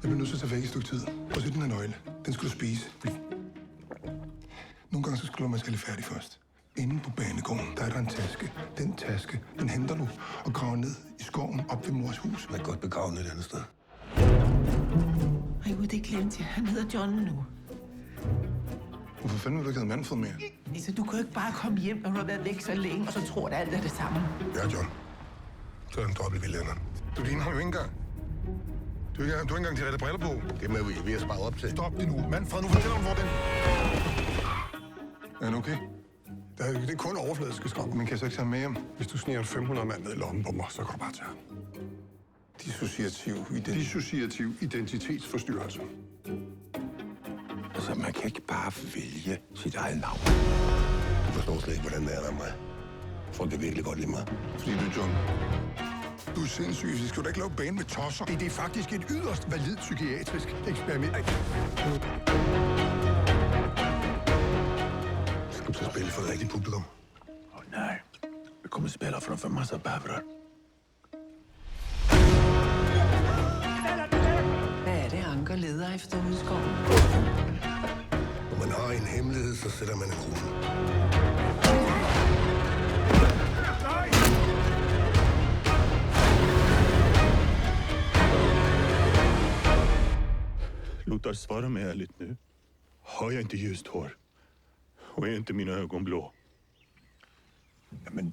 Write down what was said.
Jeg bliver nødt til at tage væk et stykke tid. Prøv at se den her nøgle. Den skal du spise. Nogle gange så skal man skal færdig først. Inde på banegården, der er der en taske. Den taske, den henter du og graver ned i skoven op ved mors hus. Man er godt begravet et andet sted. Ej, det glemte jeg. Han hedder John nu. Hvorfor fanden vil du ikke have Manfred mere? Altså, du kan jo ikke bare komme hjem, når du har været væk så længe, og så tror, at alt er det samme. Ja, John. Så er han dobbelt ved lænderne. Du ligner ham jo ikke engang. Du er ikke engang til at rette briller på. Det er vi ved at spare op til. Stop det nu. Manfred, nu fortæller hun, hvor den... Er han okay? Det er kun overfladiske skræk. Men kan jeg så ikke tage ham med hjem? Hvis du sniger 500 mand ned i lommen på mig, så kan du bare tage ham. Dissociativ identitetsforstyrrelse. Altså, man kan ikke bare vælge sit eget navn. Du forstår slet ikke, hvordan det er der mig. Folk kan virkelig godt lide mig. Fordi du er John. Du er sindssyg, så skal du ikke lave bane med tosser. Det er faktisk et yderst validt psykiatrisk eksperiment. Skal du så spille for et rigtigt publikum? Nej, vi kommer spela från för massa bävrar. Hvad er det, Anker leder efter ude i skoven? Når man har en hemmelighed, så sætter man en krone. Lotta, svara mig ärligt nu. Har jag inte ljust hår? Och är inte mina ögon blå? Jamen,